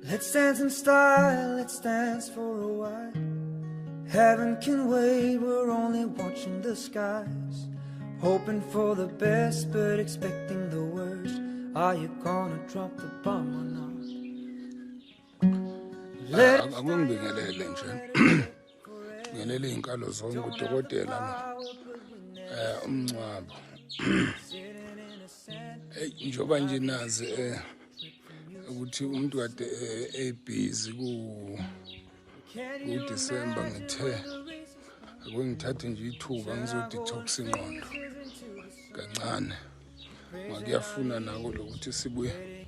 Let's dance in style, let's dance for a while. Heaven can wait, we're only watching the skies. Hoping for the best, but expecting the worst. Are you gonna drop the bomb or not? Akungibingelele nje. Ngelele inkalo zonke udokotela umncwabo. Njoba nje nazi ukuthi umuntu kade ebusy ku December ngithe akungithathe nje ithuba ngizodetox ingqondo kancane. Ngiyafuna nako lokuthi sibuye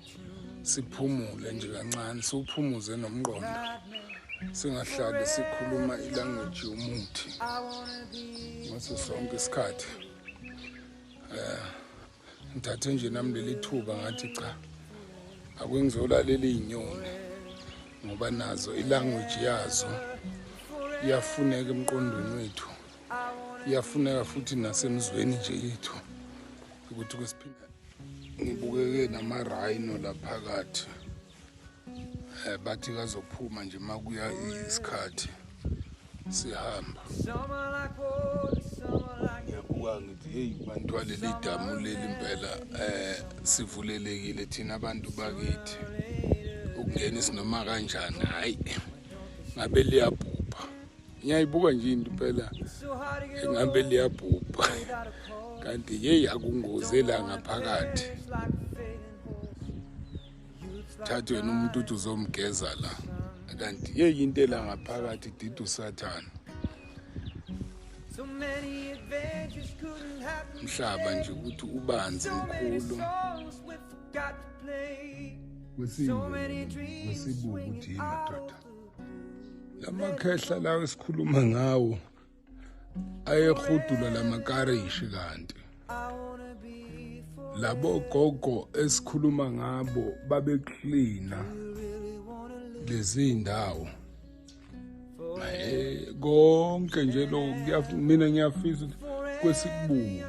siphumule nje kancane, siphumuze nomqondo. Singahlali sikhuluma ilanguage yomuthi ngaso sonke isikhathi. Ngithathe nje nami leli thuba ngathi cha akungizolalela izinyoni ngoba nazo ilanguage yazo iyafuneka emqondweni wethu, iyafuneka futhi nasemzweni nje yethu ukuthi kwesiphinda ngibukeke nama-rhino laphakathi. Bathi kazophuma nje makuya isikhathi sihamba. Ngiyabuka ngithi hey bantu waleli damu leli impela sivulelekile thina abantu bakithi ukungena isinoma kanjani. Hayi ngabe liyabhubha, ngiyayibuka nje into impela ngabe liyabhubha kanti hey akungoze la ngaphakathi. Thathe wena umuntu uthi uzomgeza la kanti hey into la ngaphakathi didu sathana. Mhlaba nje ukuthi ubanzi mkhulu kwesibuku ukuthi madoda lamakhehla lawo esikhuluma ngawo ayehudula lamakarishi kanti labo gogo esikhuluma ngabo babe cleaner lezi indawo. Konke nje lo mina ngiyafisa kwesibuke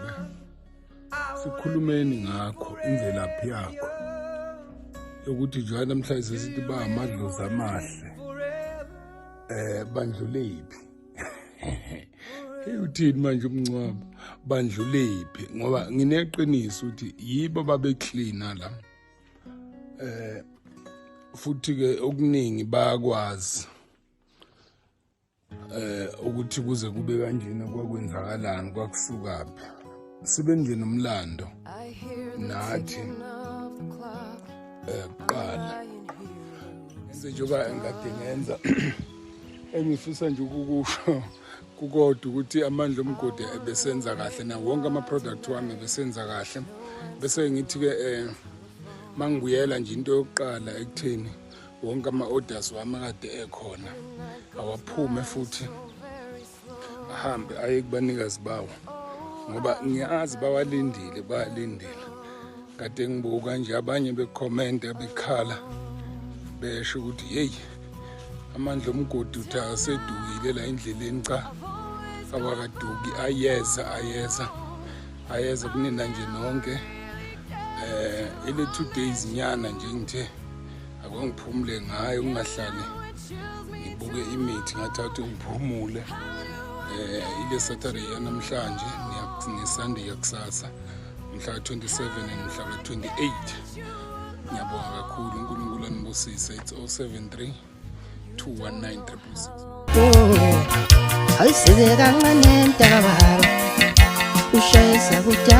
sikhulumeni ngakho imvelaphi yakho ukuthi nje namhlanje sesithi ba amadlozi amahle bandlulephi. Uthini manje umncwabo bandlulephi ngoba ngineqiniso ukuthi yibo babe cleaner la. Futhi ke okuningi bayakwazi ukuthi kuze kube kanjena kwakwenzakalani kwakusukaphi sibe nje nomlando nathi qala njengoba engade ngenza engifisa nje ukukusho kukodwa ukuthi amandla omgodi ebesenza kahle na wonke ama product wami besenza kahle bese ngithi ke mangibuyela nje into yokuqala ekutheni wonke ama orders wami kade ekhona awaphume futhi ahambe aye kubanikazi bawo ngoba ngiyazi bayalindile kade ngibuka nje abanye becomment bekhala besho ukuthi hey amandla omgodi uthi asedukile la endleleni. Cha awakaduki, ayeza kunina nje nonke ile 2 days nyana nje ngithe akungiphumule ngayo ungahlali ngibuke imithi ngathatha ngiphumule. Ile Saturday yanamhlanje ngiyasunday yakusasa mhla 27 nomhla 28. Ngiyabonga kakhulu uNkulunkulu anibusise. It's 073 219 666. Ayisizeka ngane mntaka baba ushayisa kudala.